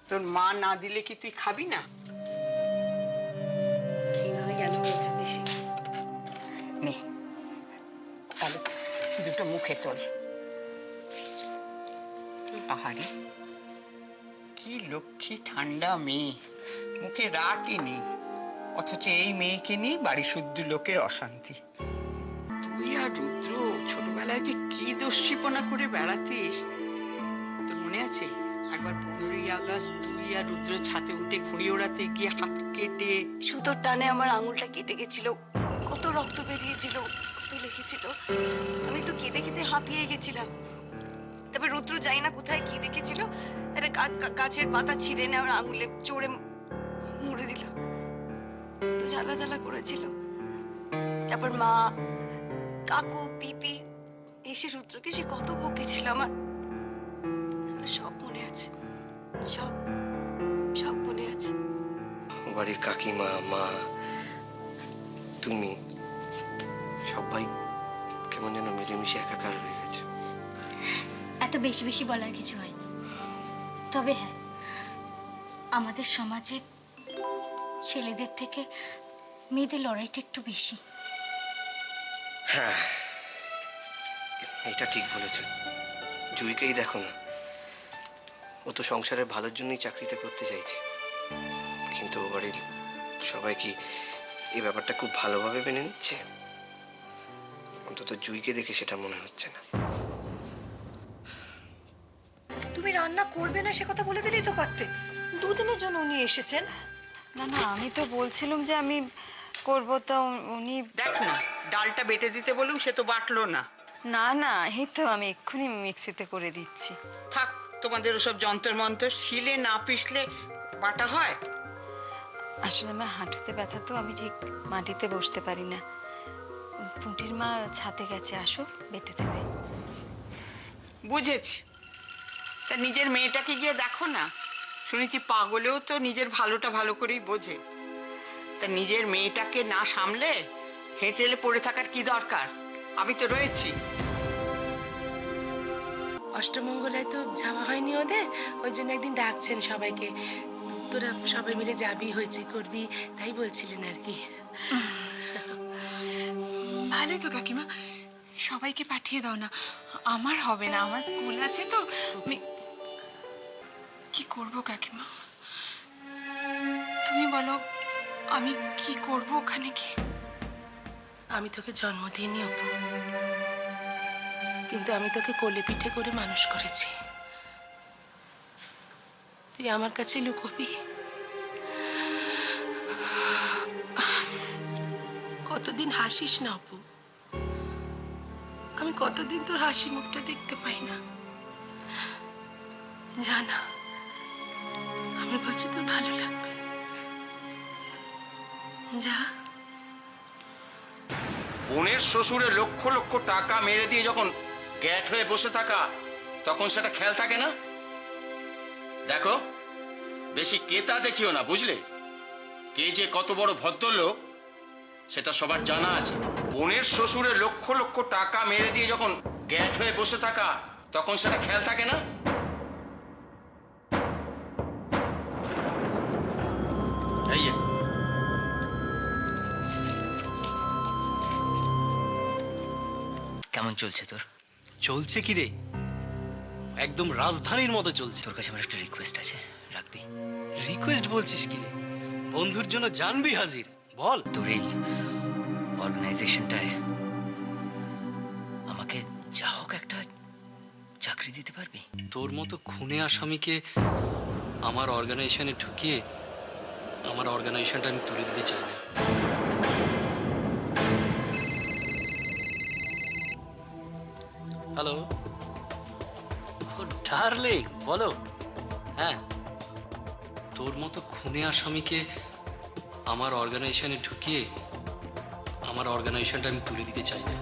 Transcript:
তোর মা না দিলে কি তুই খাবি না? এইভাবে কেন বলছো বেশি? নে তাহলে দুটো মুখে তোল। আহারে কি লক্ষ্মী ঠান্ডা মেয়ে, মুখে রাগই নেই, অথচ এই মেয়েকে নিয়ে বাড়ি শুদ্ধ লোকের অশান্তি। তুই আর রুদ্র ছোটবেলায় যে কি দস্যিপনা করে বেড়াতিস, তোর মনে আছে? একবার 15ই আগস্ট তুই আর রুদ্র ছাদে উঠে ঘুড়ি ওড়াতে গিয়ে হাত কেটে সুতোর টানে আমার আঙুলটা কেটে গেছিল, কত রক্ত বেরিয়েছিল, কত লেগেছিল। আমি তো কেঁদে কেঁদে হাঁপিয়ে গেছিলাম। তবে রুদ্র জানি না কোথায় কি দেখেছিল, একটা গাছের পাতা ছিঁড়ে এনে আমার আঙুলে চড়ে মুড়ে দিল। তো জ্বালা জ্বালা করেছিল। তারপর মা, কাকু, পিপি এসে রুদ্রকে সে কত বকেছিল। আমার সব মনে আছে, সব সব মনে আছে। বাড়ির কাকিমা, মা, তুমি সবাই কেমন যেন মিলেমিশে একাকার হয়ে গেছে। এত বেশি বেশি বলার কিছু হয়নি। তবে হ্যাঁ, আমাদের সমাজে ছেলেদের থেকে মেয়েদের লড়াইটা একটু বেশি। হ্যাঁ, এটা ঠিক বলেছ। জুইকেই দেখো না, ও তো সংসারের ভালোর জন্যই চাকরিটা করতে চাইছে, কিন্তু ও বাড়ির সবাই কি এই ব্যাপারটা খুব ভালোভাবে মেনে নিচ্ছে? অন্তত জুইকে দেখে সেটা মনে হচ্ছে না। তুমি রান্না করবে না সে কথা বলে দিলেই তো পারতে। দুদিনের জন্য উনি এসেছেন। না না, আমি তো বলছিলাম যে আমি করবো, তা উনি দেখ না, ডালটা বেটে দিতে বলুন, সে তো বাটলো না। না না, এই তো আমি এক্ষুনি মিক্সিতে করে দিচ্ছি। থাক তোমাদের ওসব যন্ত্র মন্ত্র, শিলে না পিষলে বাটা হয়? আসলে আমার হাঁটুতে ব্যথা, তো আমি ঠিক মাটিতে বসতে পারি না। পুঁটির মা ছাদে গেছে, আসুক বেটে দেবে। বুঝেছি। তা নিজের মেয়েটাকে গিয়ে দেখো না, শুনেছি পাগলেও তো নিজের ভালোটা ভালো করেই বোঝে। তা নিজের মেয়েটাকে না সামলে হেঁটেলে পড়ে থাকার কি দরকার? আমি তো রয়েছি। অষ্টমঙ্গলায় তো যাওয়া হয়নি ওদের, ওই জন্য একদিন ডাকছেন সবাইকে। তোরা সবাই মিলে যাবি, হয়েছে করবি, তাই বলছিলেন আর কি। ভালোই তো কাকিমা, সবাইকে পাঠিয়ে দাও না। আমার হবে না, আমার স্কুল আছে তো। আমি কি করব কাকিমা, তুমি বলো, আমি কি করব ওখানে কি? আমি তোকে জন্ম দিইনি অপু, কিন্তু আমি তোকে কোলে পিঠে করে মানুষ করেছি। তুই আমার কাছে লুকোবি? কতদিন হাসিস না অপু, আমি কতদিন তোর হাসি মুখটা দেখতে পাই না। জানা, আমি বলছি তোর ভালো লাগবে, যা। বোনের শ্বশুরে লক্ষ লক্ষ টাকা মেরে দিয়ে যখন গ্যাট হয়ে বসে থাকা, তখন সেটা খেয়াল থাকে না? দেখো, বেশি কেতা দেখিও না, বুঝলে? কে যে কত বড় ভদ্রলোক সেটা সবার জানা আছে। বোনের শ্বশুরে লক্ষ লক্ষ টাকা মেরে দিয়ে যখন গ্যাট হয়ে বসে থাকা, তখন সেটা খেয়াল থাকে না? এই যে কেমন চলছে তোর? চলছে কি রে, একদম রাজধানীর মতো চলছে। তোর কাছে আমার একটা রিকোয়েস্ট আছে, রাখবি? রিকোয়েস্ট বলছিস কি রে? বন্ধুর জন্য জানবি হাজির, বল। তোর এই অর্গানাইজেশনটায় আমাকে যা হোক একটা চাকরি দিতে পারবি? তোর মতো খুনে আসামিকে আমার অর্গানাইজেশনে ঢুকিয়ে আমার অর্গানাইজেশনটা আমি তুলে দিতে চাই না। হ্যালো, ও ডার্লিং, বলো। হ্যাঁ, তোর মতো খুনে আসামিকে আমার অর্গানাইজেশনে ঢুকিয়ে আমার অর্গানাইজেশনটা আমি তুলে দিতে চাই না।